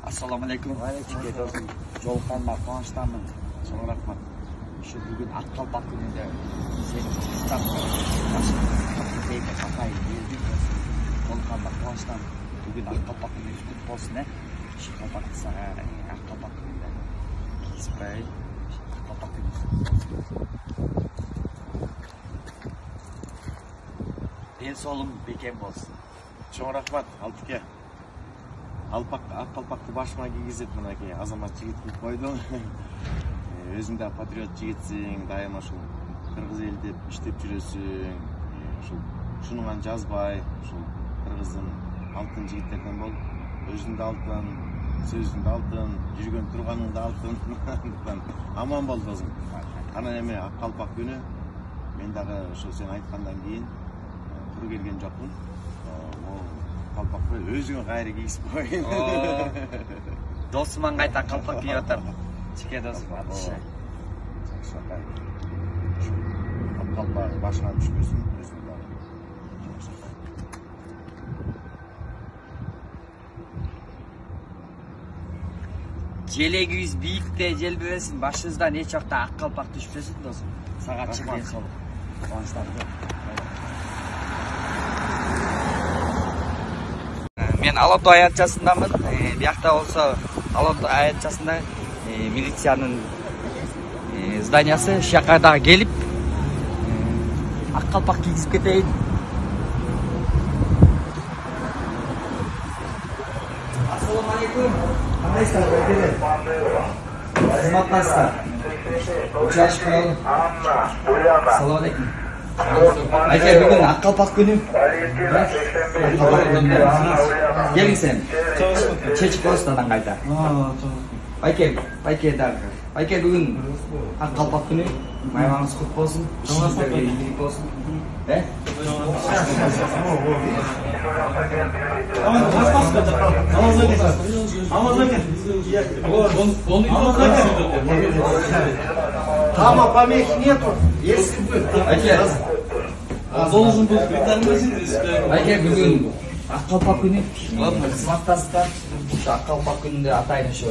Assalomu alaykum. Жолукканыма кубанычтамын. Чоң рахмат. Şu bugün Akkalpak gününde seni çıkıştan başka kafayı verdik olsun. Jolukkanıma kubанычтамын. Bugün Akkalpak günü kutlu olsun. Şu kapatsa Akkalpak gününde kiyspey Akkalpak günü. Densolum bekem olsun. Чоң рахмат, Алтыке. Аккалпакты башыма кийгизип мынакей азамат жигит кылып койдуң. Өзүң да патриот жигитсиң, дайыма ушул кыргыз эл деп иштеп жүрөсүң. Ушунуңан жазбай, ушул кыргыздын алтын жигиттерден бол. Өзүң да алтын, сөзүң да алтын, жүргөн турганың да алтын. Аман бол досум. Анан эми Аккалпак күнү мен дагы ошо сен айткандан кийин куру келген жокмун. Аккалпакты өзүңө кайра кийип коюн. Досуман кайта Аккалпак кийип атам. Чике досум. Аккалпак башына түшпөсүн, өзүң дагы. Желегибиз бийикте желбебесин, башыбыздан эч жакта Аккалпак түшпөсүн досум. Сага чын денсолук. Кубанычтамын. Мен Алатоо аянтчасындамын. Биякта болсо Алатоо аянтчасында милициянын зданиясы шака дагы келип Аккалпак кийгизип кетейин. Ассаламу алейкум. Кандайсыздар? Кызматтасыздар? Учашка. Ассаламу алейкум. Айке, бүгүн Аккалпак күнү. Келиң сен. Чечип Остадан кайта. Айке дагы. Айке, бүгүн Аккалпак күнү. Маймаңыз кут болсун. Сиздерге ийгилик болсун. Там помех нету. Если бы. Должен был притормозить, если... Айке, бүгүн Аккалпак күнү. Кызматтасыздар. Ушу Аккалпак күнүндө атайын ушу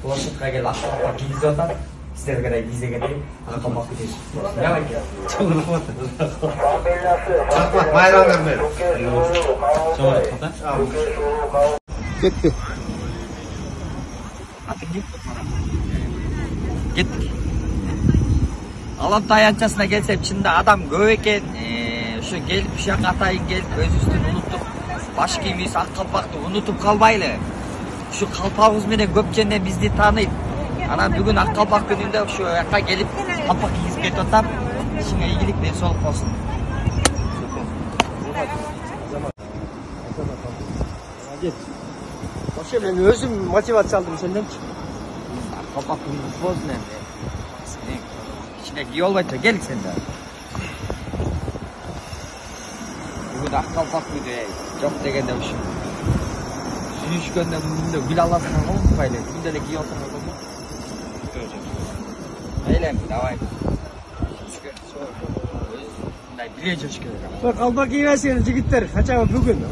площадка келип Аккалпак кийгизип атат. Сиздерге да кийзеге дейм. Аккалпак күнү. Я айке. Чоң рахмат. Рахмат, майрамдар мен. Чоң рахмат. Кетти. Кеттик. Алатоо аянтчасына келсем чында адам көп экен. Ушу келип ушака атайын келип өзүбүздүн унутуп баш кийимибиз Аккалпакты унутуп калбайлы. Ушу калпагыбыз менен көп жерден бизди тааныйт. Анан бүгүн Аккалпак күнүндө ушу жака келип калпак кийгизип кетип атам. Ишиңе ийгилик, денсолук болсун. Вообще мен өзүм мотивация алдым сенденчи. Аккалпак күнү болсун энди. İçine giy olmayınca gel sen de. Bugün Akkalpak günü çok degende uşu. Suyuşkönde bugün gül alasına olmuş payla. Günde de giy olsun oldu. Öyle mi? Davay. Bile coşkuyor. Kalpak giymezseniz jigitler. Kaça bugün.